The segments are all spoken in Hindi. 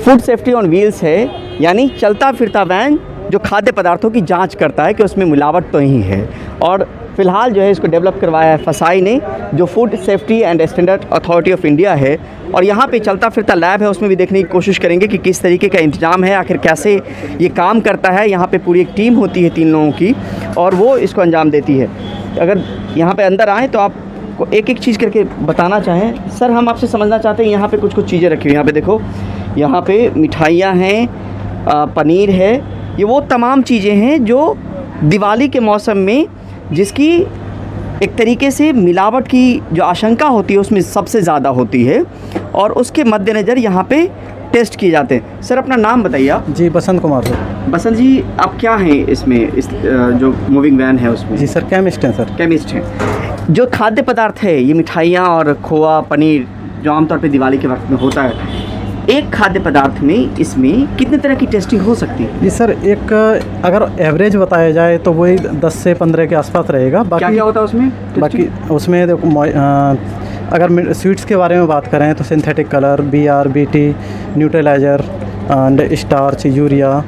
फूड सेफ्टी ऑन व्हील्स है, यानी चलता फिरता वैन जो खाद्य पदार्थों की जांच करता है कि उसमें मिलावट तो नहीं है। और फ़िलहाल जो है इसको डेवलप करवाया है फसाई ने, जो food safety and standard authority of India है। और यहाँ पे चलता फिरता लैब है, उसमें भी देखने की कोशिश करेंगे कि किस तरीके का इंतजाम है, आखिर कैसे ये काम करता है। यहाँ पे पूरी एक टीम होती है 3 लोगों की और वो इसको अंजाम देती है। अगर यहाँ पे अंदर आएँ तो आपको एक एक चीज़ करके बताना चाहें। सर, हम आपसे समझना चाहते हैं, यहाँ पे कुछ चीज़ें रखी हुई हैं। यहाँ पे देखो, यहाँ पे मिठाइयाँ हैं, पनीर है, ये वो तमाम चीज़ें हैं जो दिवाली के मौसम में जिसकी एक तरीके से मिलावट की जो आशंका होती है उसमें सबसे ज़्यादा होती है और उसके मद्देनज़र यहाँ पे टेस्ट किए जाते हैं। सर, अपना नाम बताइए आप। जी, बसंत कुमार सर। बसंत जी, आप क्या हैं इसमें, इस जो मूविंग वैन है उसमें? जी सर, केमिस्ट हैं सर। केमिस्ट हैं। जो खाद्य पदार्थ है, ये मिठाइयाँ और खोआ, पनीर, जो आमतौर पे दिवाली के वक्त में होता है, एक खाद्य पदार्थ में इसमें कितने तरह की टेस्टिंग हो सकती है? जी सर, एक अगर एवरेज बताया जाए तो वही 10 से 15 के आसपास रहेगा। बाकी क्या होता है उसमें? बाकी उसमें देखो, अगर स्वीट्स के बारे में बात करें तो synthetic colour, BR, BT, neutraliser and starch, urea,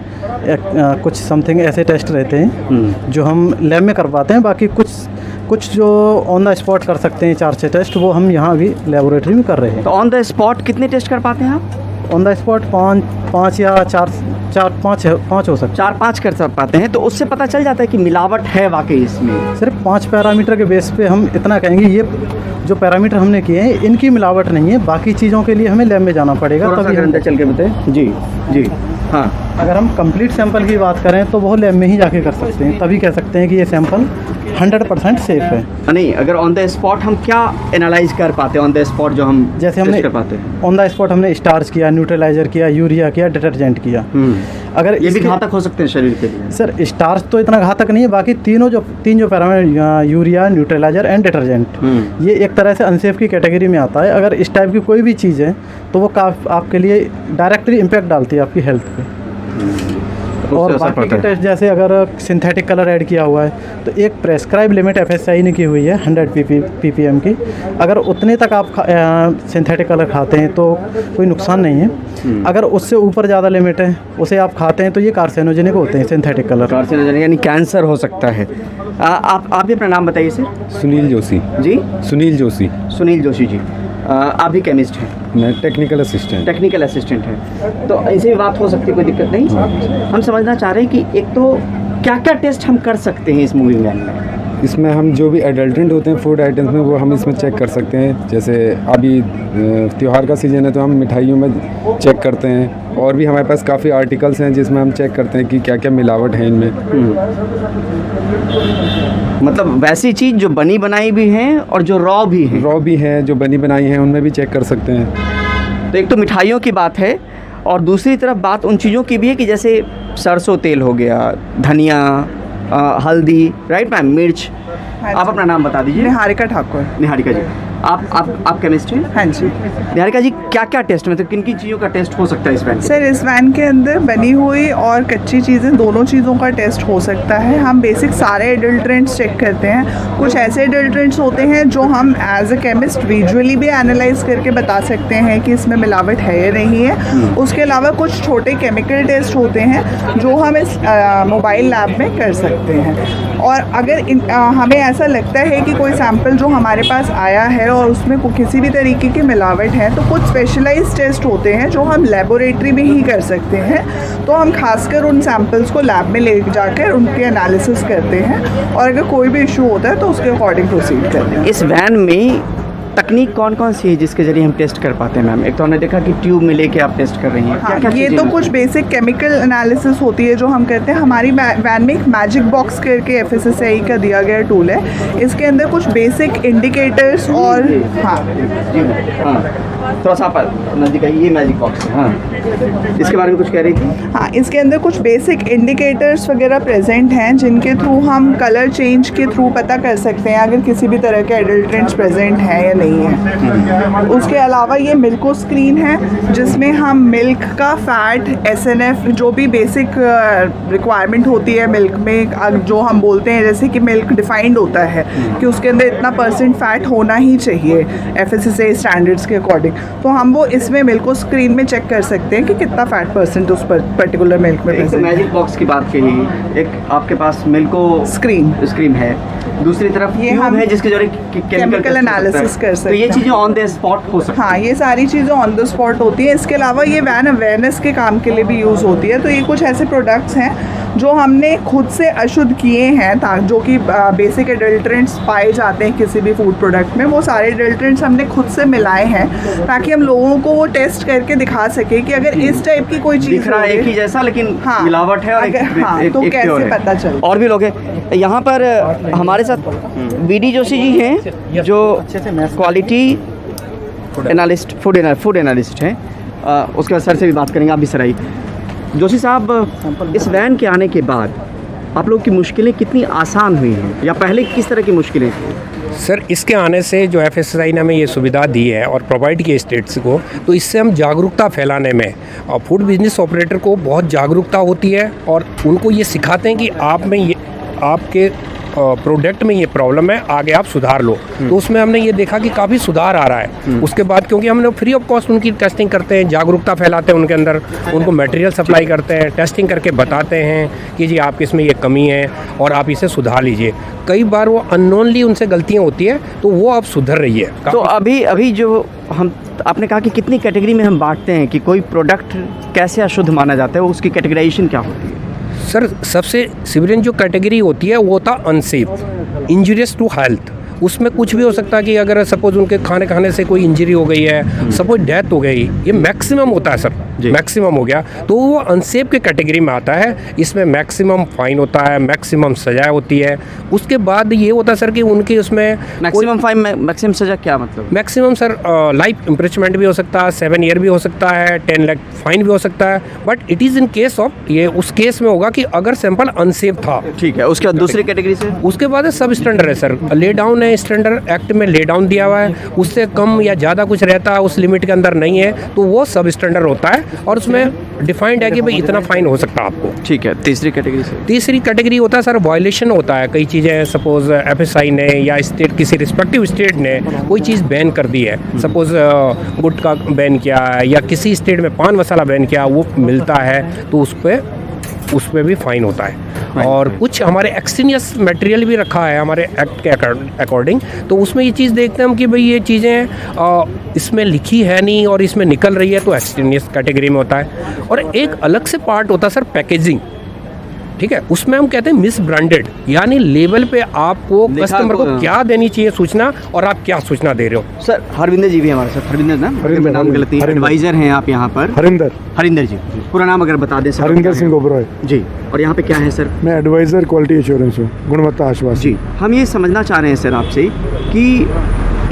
कुछ समथिंग ऐसे टेस्ट रहते हैं जो हम लैब में करवाते हैं। बाकी कुछ जो ऑन द स्पॉट कर सकते हैं 4-6 टेस्ट, वो हम यहाँ भी लेबोरेटरी में कर रहे हैं। तो ऑन द स्पॉट कितने टेस्ट कर पाते हैं आप? ऑन द स्पॉट 5 या 4-5 हो सकते हैं। 4-5 कर पाते हैं। तो उससे पता चल जाता है कि मिलावट है वाकई इसमें। सिर्फ 5 पैरामीटर के बेस पे हम इतना कहेंगे, ये जो पैरामीटर हमने किए हैं इनकी मिलावट नहीं है। बाकी चीज़ों के लिए हमें लैब में जाना पड़ेगा। तभी अंदर चल के बताएं। जी जी, हाँ। अगर हम कंप्लीट सैंपल की बात करें तो वो लैब में ही जाके कर सकते हैं, तभी कह सकते हैं कि ये सैंपल 100% सेफ है। नहीं, अगर ऑन द स्पॉट हम क्या एनालाइज कर पाते हैं? ऑन द स्पॉट जो हम जैसे हमने कर पाते हैं, ऑन द स्पॉट हमने स्टार्च किया, न्यूट्रलाइजर किया, यूरिया किया, डिटर्जेंट किया। अगर ये भी घातक हो सकते हैं शरीर के लिए? सर, स्टार्च तो इतना घातक नहीं है। बाकी तीन जो parameter, urea, neutraliser and detergent, ये एक तरह से अनसेफ की कैटेगरी में आता है। अगर इस टाइप की कोई भी चीज़ है तो वो आपके लिए डायरेक्टली इम्पैक्ट डालती है आपकी हेल्थ पे। और बाकी के टेस्ट, जैसे अगर सिंथेटिक कलर ऐड किया हुआ है तो एक प्रेस्क्राइब लिमिट FSI ने की हुई है 100 ppm की। अगर उतने तक आप सिंथेटिक कलर खाते हैं तो कोई नुकसान नहीं है। अगर उससे ऊपर ज़्यादा लिमिट है, उसे आप खाते हैं तो ये कार्सिनोजेनिक होते हैं सिंथेटिक कलर। कार्सिनोजेनिक यानी कैंसर हो सकता है। आप भी अपना नाम बताइए सर। सुनील जोशी। जी, सुनील जोशी। सुनील जोशी जी। आप भी केमिस्ट हैं? मैं टेक्निकल असिस्टेंट हैं। तो ऐसे भी बात हो सकती है, कोई दिक्कत नहीं। हम समझना चाह रहे हैं कि एक तो क्या क्या टेस्ट हम कर सकते हैं इस मूविंग वैन में? इसमें हम जो भी एडल्ट्रेंट होते हैं फूड आइटम्स में, वो हम इसमें चेक कर सकते हैं। जैसे अभी त्यौहार का सीज़न है तो हम मिठाइयों में चेक करते हैं, और भी हमारे पास काफ़ी आर्टिकल्स हैं जिसमें हम चेक करते हैं कि क्या क्या मिलावट है इनमें। मतलब वैसी चीज़ जो बनी बनाई भी हैं और जो रॉ भी हैं, जो बनी बनाई हैं उनमें भी चेक कर सकते हैं। तो एक तो मिठाइयों की बात है और दूसरी तरफ बात उन चीज़ों की भी है कि जैसे सरसों तेल हो गया, धनिया, हल्दी, राइट मैम, मिर्च। आप अपना नाम बता दीजिए। निहारिका ठाकुर। निहारिका जी, आप केमिस्ट हैं? हाँ जी। निहारिका जी, क्या क्या टेस्ट, मतलब किन किन चीज़ों का टेस्ट हो सकता है इस वैन? सर, इस वैन के अंदर बनी हुई और कच्ची चीज़ें, दोनों चीज़ों का टेस्ट हो सकता है। हम बेसिक सारे एडल्ट्रेंट्स चेक करते हैं। कुछ ऐसे एडल्ट्रेंट्स होते हैं जो हम एज अ केमिस्ट विजुअली भी एनालाइज करके बता सकते हैं कि इसमें मिलावट है या नहीं है। उसके अलावा कुछ छोटे केमिकल टेस्ट होते हैं जो हम इस मोबाइल लैब में कर सकते हैं। और अगर हमें ऐसा लगता है कि कोई सैंपल जो हमारे पास आया है और उसमें किसी भी तरीके की मिलावट है, तो कुछ स्पेशलाइज्ड टेस्ट होते हैं जो हम लेबोरेटरी में ही कर सकते हैं। तो हम खासकर उन सैंपल्स को लैब में ले जाकर उनके एनालिसिस करते हैं और अगर कोई भी इशू होता है तो उसके अकॉर्डिंग प्रोसीड करते हैं। इस वैन में तकनीक कौन कौन सी है जिसके ज़रिए हम टेस्ट कर पाते हैं मैम? एक तो हमने देखा कि ट्यूब में लेके आप टेस्ट कर रही हैं। हाँ, ये तो कुछ बेसिक केमिकल एनालिसिस होती है जो हम करते हैं। हमारी वैन में एक मैजिक बॉक्स करके FSSAI का दिया गया टूल है। इसके अंदर कुछ बेसिक इंडिकेटर्स और थोड़ा सा नज़दीक आइए, ये मैजिक बॉक्स है। हाँ, इसके बारे में कुछ कह रही थी? हाँ, इसके अंदर कुछ बेसिक इंडिकेटर्स वगैरह प्रेजेंट हैं जिनके थ्रू हम कलर चेंज के थ्रू पता कर सकते हैं अगर किसी भी तरह के एडल्ट्रेंट्स प्रेजेंट हैं या नहीं है। उसके अलावा ये मिल्को स्क्रीन है जिसमें हम मिल्क का फैट, SNF, जो भी बेसिक रिक्वायरमेंट होती है मिल्क में, जो हम बोलते हैं जैसे कि मिल्क डिफाइंड होता है कि उसके अंदर इतना % फैट होना ही चाहिए FSSAI स्टैंडर्ड्स के अकॉर्डिंग, तो हम वो इसमें मिल्को स्क्रीन में चेक कर सकते हैं कि कितना फैट % उस पर्टिकुलर मिल्क में एक तो मैजिक बॉक्स की बात कही, एक आपके पास मिल्को स्क्रीन है, दूसरी तरफ ये ट्यूब हम है जिसके जरिए केमिकल एनालिसिस कर सकते हैं। तो ये हैं। चीज़ें ऑन द स्पॉट हो सकती हैं। हाँ, ये सारी चीज़ें ऑन द स्पॉट होती है। इसके अलावा ये वैन अवेयरनेस के काम के लिए भी यूज़ होती है। तो ये कुछ ऐसे प्रोडक्ट्स हैं जो हमने खुद से अशुद्ध किए हैं, जो कि बेसिक एडल्ट्रेंट्स पाए जाते हैं किसी भी फूड प्रोडक्ट में, वो सारे एडल्ट्रेंट्स हमने खुद से मिलाए हैं ताकि हम लोगों को वो टेस्ट करके दिखा सके कि अगर इस टाइप की कोई चीज़ दिख रहा है एक ही जैसा, लेकिन हाँ, मिलावट है और तो एक कैसे प्योर है। पता चलता? और भी लोग हैं यहाँ पर हमारे साथ। BD जोशी जी हैं जो क्वालिटी एनालिस्ट, फूड एनालिस्ट हैं। उसके बाद सर से भी बात करेंगे। आप भी सर आइए। जोशी साहब, इस वैन के आने के बाद आप लोगों की मुश्किलें कितनी आसान हुई हैं, या पहले किस तरह की मुश्किलें थी? सर, इसके आने से जो FSSAI ने हमें ये सुविधा दी है और प्रोवाइड की स्टेट्स को, तो इससे हम जागरूकता फैलाने में, और फूड बिजनेस ऑपरेटर को बहुत जागरूकता होती है और उनको ये सिखाते हैं कि आप में ये, आपके प्रोडक्ट में ये प्रॉब्लम है, आगे आप सुधार लो। तो उसमें हमने ये देखा कि काफ़ी सुधार आ रहा है। उसके बाद क्योंकि हम लोग फ्री ऑफ कॉस्ट उनकी टेस्टिंग करते हैं, जागरूकता फैलाते हैं उनके अंदर, उनको मटेरियल सप्लाई करते हैं, टेस्टिंग करके बताते हैं कि जी आपके इसमें ये कमी है और आप इसे सुधार लीजिए। कई बार वो अननोनली उनसे गलतियाँ होती है तो वो आप सुधर रही है। तो अभी जो हम, आपने कहा कि कितनी कैटेगरी में हम बांटते हैं कि कोई प्रोडक्ट कैसे अशुद्ध माना जाता है, उसकी कैटेगराइजेशन क्या होती है? सर, सबसे सिविलियन जो कैटेगरी होती है वो होता अनसेफ, इंजूरियस टू हेल्थ। उसमें कुछ भी हो सकता है कि अगर सपोज उनके खाने से कोई इंजरी हो गई है, सपोज डेथ हो गई, ये मैक्सिमम होता है सर, मैक्सिमम हो गया तो वो अनसेफ के कैटेगरी में आता है। इसमें मैक्सिमम फाइन होता है, मैक्सिमम सजा होती है। उसके बाद ये होता है सर कि उनके उसमें मैक्सिमम फाइन, मैक्सिमम सजा क्या मतलब? मैक्सिमम सर लाइफ इम्प्रिजमेंट भी हो सकता है, 7 ईयर भी हो सकता है, 10 लाख फाइन भी हो सकता है। But it is in case of, ये उस केस में होगा कि अगर सैंपल अनसेफ था। ठीक है। उसके बाद दूसरी कैटेगरी से, उसके बाद सब स्टैंडर्ड है सर, ले डाउन है, स्टैंडर्ड एक्ट में ले डाउन दिया हुआ है, उससे कम या ज़्यादा कुछ रहता है, उस लिमिट के अंदर नहीं है तो वो सब स्टैंडर्ड होता है और उसमें डिफाइंड है कि भाई इतना फाइन हो सकता है आपको। ठीक है। तीसरी कैटेगरी से, तीसरी कैटेगरी होता है सर वायलेशन होता है। कई चीज़ें सपोज FSI ने या स्टेट, किसी रिस्पेक्टिव स्टेट ने कोई चीज़ बैन कर दी है, सपोज गुटखा बैन किया है या किसी स्टेट में पान मसाला बैन किया, वो मिलता है तो उस पर भी फाइन होता है। और कुछ हमारे एक्सटेनियस मटेरियल भी रखा है हमारे एक्ट के अकॉर्डिंग, तो उसमें ये चीज़ देखते हैं हम कि भाई ये चीज़ें इसमें लिखी है नहीं और इसमें निकल रही है, तो एक्सटेनियस कैटेगरी में होता है। और एक अलग से पार्ट होता है सर पैकेजिंग, ठीक है, उसमें हम कहते हैं मिस ब्रांडेड, यानी लेवल पे आपको कस्टमर को क्या देनी चाहिए सूचना और आप क्या सूचना दे रहे हो। सर हरविंदर जी भी हमारे साथ, हरविंदर ना, हरिंदर, नाम गलती, एडवाइजर हैं आप यहाँ पर? हरिंदर जी, पूरा नाम अगर बता दें सर। हरिंदर सिंह ओबरॉय जी। और यहाँ पे क्या है सर? मैं एडवाइज़र क्वालिटी एश्योरेंस हूँ, गुणवत्ता आश्वासन। जी। हम ये समझना चाह रहे हैं सर आपसे कि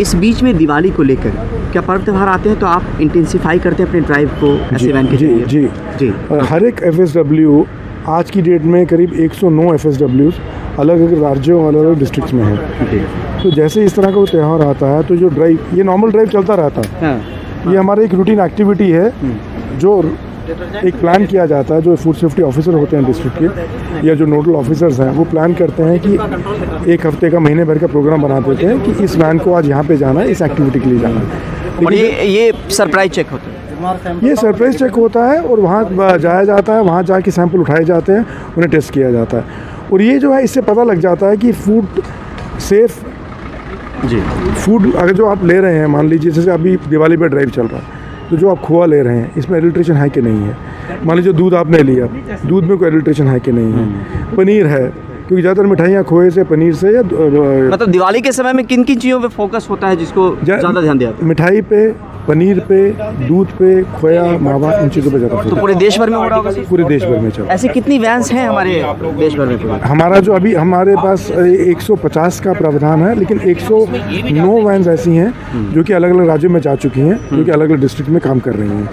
इस बीच में दिवाली को लेकर क्या पर्व त्यौहार आते हैं तो आप इंटेंसिफाई करते हैं अपने ड्राइव को ऐसे वैन के जरिए? जी जी। और हर एक FSW आज की डेट में करीब 109 FSWs अलग अलग राज्यों और अलग अलग डिस्ट्रिक्ट्स में है। तो जैसे इस तरह का त्यौहार आता है तो जो ड्राइव, ये नॉर्मल ड्राइव चलता रहता है। हाँ। ये हमारा एक रूटीन एक्टिविटी है जो एक प्लान किया जाता है। जो फूड सेफ्टी ऑफिसर होते हैं डिस्ट्रिक्ट के या जो नोडल ऑफिसर्स हैं, वो प्लान करते हैं कि एक हफ्ते का, महीने भर का प्रोग्राम बना देते हैं कि इस वैन को आज यहाँ पे जाना है, इस एक्टिविटी के लिए जाना है। और ये सरप्राइज चेक होता है? ये सरप्राइज चेक होता है और वहाँ जाया जाता है, वहाँ जाके सैंपल उठाए जाते हैं, उन्हें टेस्ट किया जाता है। और ये जो है, इससे पता लग जाता है कि फूड सेफ, जी, फूड अगर जो आप ले रहे हैं, मान लीजिए जैसे अभी दिवाली पे ड्राइव चल रहा है, तो जो आप खोआ ले रहे हैं इसमें एडल्ट्रेशन है कि नहीं है। मान लीजिए दूध आपने लिया, दूध में कोई एडल्ट्रेशन है कि नहीं है। पनीर है, क्योंकि ज़्यादातर मिठाइयाँ खोए से, पनीर से या मतलब दिवाली के समय में किन किन चीज़ों पे फोकस होता है जिसको ज़्यादा ध्यान दिया? मिठाई पे, पनीर पे, दूध पे, खोया, मावा, इन चीज़ों पे ज़्यादा। तो पूरे देश भर में हो रहा होगा? पूरे देश भर में चल। ऐसे कितनी वैन्स हैं हमारे देश भर में? हमारा जो अभी हमारे पास 150 का प्रावधान है, लेकिन 109 वैन्स ऐसी हैं जो कि अलग अलग राज्यों में जा चुकी हैं, जो कि अलग अलग डिस्ट्रिक्ट में काम कर रही हैं।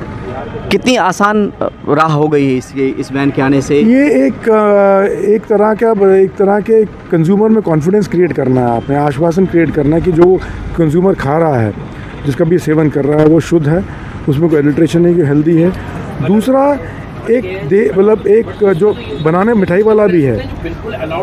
कितनी आसान राह हो गई है इस वैन के आने से? ये एक तरह के कंज्यूमर में कॉन्फिडेंस क्रिएट करना है, आपने आश्वासन क्रिएट करना है कि जो कंज्यूमर खा रहा है, जिसका भी सेवन कर रहा है, वो शुद्ध है, उसमें कोई एडल्ट्रेशन नहीं, कि हेल्दी है। दूसरा एक जो बनाने मिठाई वाला भी है,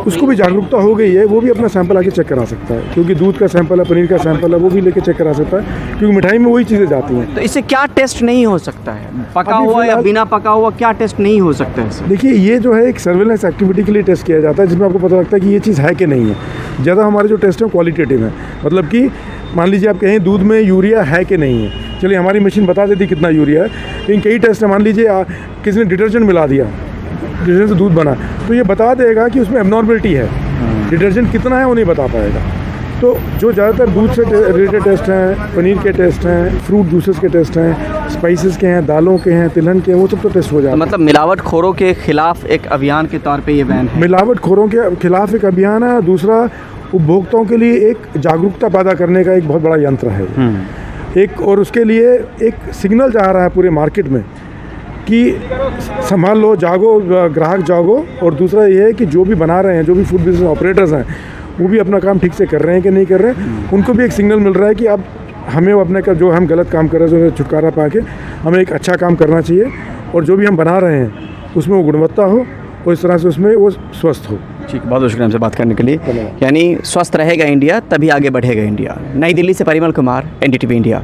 उसको भी जागरूकता हो गई है, वो भी अपना सैंपल आके चेक करा सकता है, क्योंकि दूध का सैंपल है, पनीर का सैंपल है, वो भी लेके चेक करा सकता है, क्योंकि मिठाई में वही चीज़ें जाती हैं। तो इससे क्या टेस्ट नहीं हो सकता है? पका अभी हुआ या फिलहाल- बिना पका हुआ क्या टेस्ट नहीं हो सकता है इससे? देखिए, ये जो है एक सर्वेलेंस एक्टिविटी के लिए टेस्ट किया जाता है, जिसमें आपको पता लगता है कि ये चीज़ है कि नहीं है। ज़्यादा हमारे जो टेस्ट हैं क्वालिटेटिव हैं, मतलब कि मान लीजिए आप कहें दूध में यूरिया है कि नहीं है, चलिए हमारी मशीन बता देती कितना यूरिया है, लेकिन कई टेस्ट हैं, मान लीजिए किसी ने डिटर्जेंट मिला दिया, डिटर्जेंट से दूध बना, तो ये बता देगा कि उसमें एबनॉर्मलिटी है, डिटर्जेंट कितना है वो नहीं बता पाएगा। तो जो ज़्यादातर दूध से रिलेटेड टेस्ट हैं, पनीर के टेस्ट हैं, फ्रूट जूसेस के टेस्ट हैं, स्पाइसेस के हैं, दालों के हैं, तिलहन के हैं, वो सब तो टेस्ट हो जाते हैं। मतलब मिलावटखोरों के खिलाफ एक अभियान के तौर पे ये वैन है। मिलावटखोरों के खिलाफ एक अभियान है, दूसरा उपभोक्ताओं के लिए एक जागरूकता पैदा करने का एक बहुत बड़ा यंत्र है एक, और उसके लिए एक सिग्नल जा रहा है पूरे मार्केट में कि संभाल लो, जागो, ग्राहक जागो। और दूसरा ये है कि जो भी बना रहे हैं, जो भी फूड बिजनेस ऑपरेटर्स हैं, वो भी अपना काम ठीक से कर रहे हैं कि नहीं कर रहे हैं, उनको भी एक सिग्नल मिल रहा है कि अब हमें अपने का जो हम गलत काम कर रहे हैं, उससे छुटकारा पा के हमें एक अच्छा काम करना चाहिए, और जो भी हम बना रहे हैं उसमें वो गुणवत्ता हो और इस तरह से उसमें वो स्वस्थ हो। ठीक, बहुत शुक्रिया हमसे बात करने के लिए। यानी स्वस्थ रहेगा इंडिया तभी आगे बढ़ेगा इंडिया। नई दिल्ली से परिमल कुमार, NDTV इंडिया।